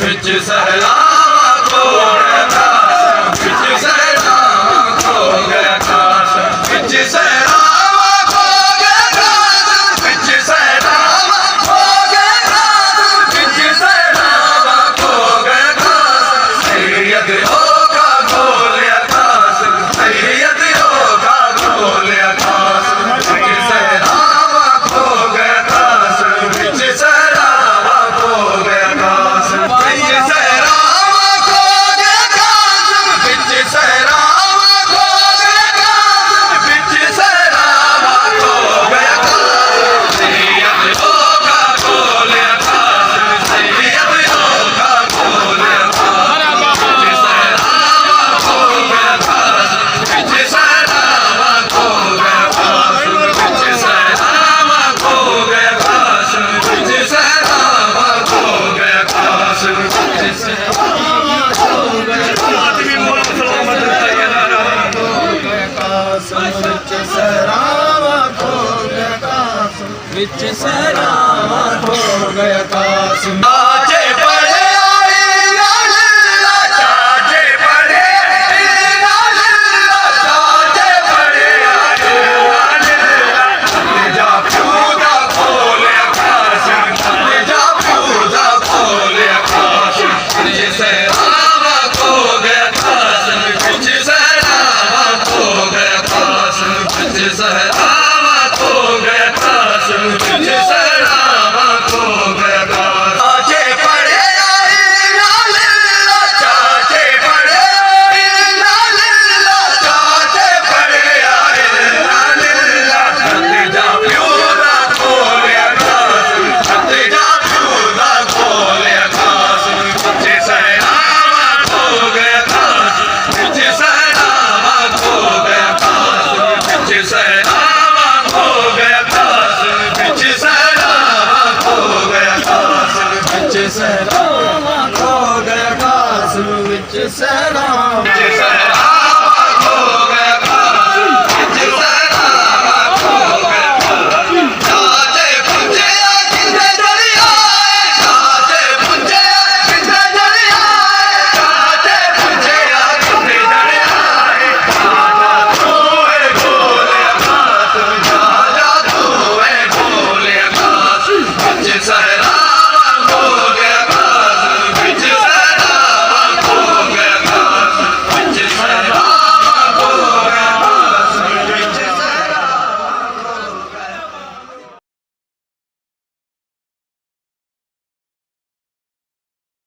ਵਿੱਚ ਸਹਿਲਾਵਾ ਖੋ ਗਿਆ ਕਾਸ ਵਿੱਚ ਸਹਿਲਾਵਾ ਖੋ ਗਿਆ ਕਾਸ ਵਿੱਚ ਸਹਿਲਾਵਾ ਖੋ ਗਿਆ ਕਾਸ ਵਿੱਚ ਸਹਿਲਾਵਾ ਖੋ ਗਿਆ ਕਾਸ ਵਿੱਚ ਸਹਿਲਾਵਾ ਖੋ ਗਿਆ ਕਾਸ ਸੈਯਦ ਹੋਗਾ ਖੋਲਿਆ ਕਾਸ ਸੈਯਦ ਹੋਗਾ ਖੋਲਿਆ ਕਾਸ ਵਿੱਚ ਸਹਿਲਾਵਾ ਖੋ ਗਿਆ ਕਾਸ ਵਿੱਚ ਸਹਿਲਾਵਾ ਖੋ ਗਿਆ ਕਾਸ ਵਿੱਚ ਸਹਿਲਾਵਾ ਖੋ ਗਿਆ ਕਾਸ ਵਿੱਚ ਸਹਿਲਾਵਾ ਖੋ ਗਿਆ ਕਾਸ ਵਿੱਚ ਸਹਿਲਾਵਾ ਖੋ ਗਿਆ ਕਾਸ ਸੈਯਦ ਹੋਗਾ ਖੋਲਿਆ ਕਾਸ ਸੈਯਦ ਹੋਗਾ ਖੋਲਿਆ ਕਾਸ ਵਿੱਚ ਸਹਿਲਾਵਾ ਖੋ ਗਿਆ ਕਾਸ ਵਿੱਚ ਸਹਿਲਾਵਾ ਖੋ ਗਿਆ ਕਾਸ ਵਿੱਚ ਸਹਿਲਾਵਾ ਖੋ ਗਿਆ ਕਾਸ ਵਿੱਚ ਸਹਿਲਾਵਾ ਖੋ ਗਿਆ ਕਾਸ ਵਿੱਚ ਸਹਿਲਾਵਾ ਖੋ ਗਿਆ ਕਾਸ ਵਿੱਚ ਸਹਿਲਾਵਾ ਖੋ ਗਿਆ ਕਾਸ ਵਿੱਚ ਸਹਿਲਾਵਾ ਖੋ ਗਿਆ ਕਾਸ ਚਾਚੇ ਬੜੇ ਆਏ ਲਾਲ ਚਾਚੇ ਬੜੇ ਲਾਲ ਚਾਚੇ ਬੜੇ ਆਏ ਲਾਲ ਜਾ ਪਿਓ ਦਾ ਖੋਲਿਆ ਕਾਸ ਜਾ ਪਿਓ ਦਾ ਖੋਲਿਆ ਕਾਸ ਵਿੱਚ ਸਹਿਲਾਵਾ ਖੋ ਗਿਆ ਕਾਸ ਵਿੱਚ ਸਹਿਲਾਵਾ ਖੋ ਗਿਆ ਕਾਸ ਵਿੱਚ ਸਹਿਲਾਵਾ ਖੋ ਗਿਆ ਕਾਸ ਵਿੱਚ ਸਹਿਲਾਵਾ ਖੋ ਗਿਆ ਕਾਸ ਚਾਚੇ ਬੜੇ ਆਏ ਲਾਲ ਚਾਚੇ ਬੜੇ ਆਏ ਲਾਲ ਚਾਚੇ ਬੜੇ ਆਏ ਲਾਲ ਜਾ ਪਿਓ ਦਾ ਖੋਲਿਆ ਕਾਸ ਜਾ ਪਿਓ ਦਾ ਖੋਲਿਆ ਕਾਸ ਵਿੱਚ ਸਹਿਲਾਵਾ ਖੋ ਗਿਆ ਕਾਸ ਵਿੱਚ ਸਹਿਲਾਵਾ ਖੋ ਗਿਆ ਕਾਸ ਵਿੱਚ ਸਹਿਲਾਵਾ ਖੋ ਗਿਆ ਕਾਸ ਵਿੱਚ ਸਹਿਲਾਵਾ ਖੋ ਗਿਆ ਕਾਸ ਵਿੱਚ ਸਹਿਲਾਵਾ ਖੋ ਗਿਆ ਕਾਸ ਵਿੱਚ ਸਹਿਲਾਵਾ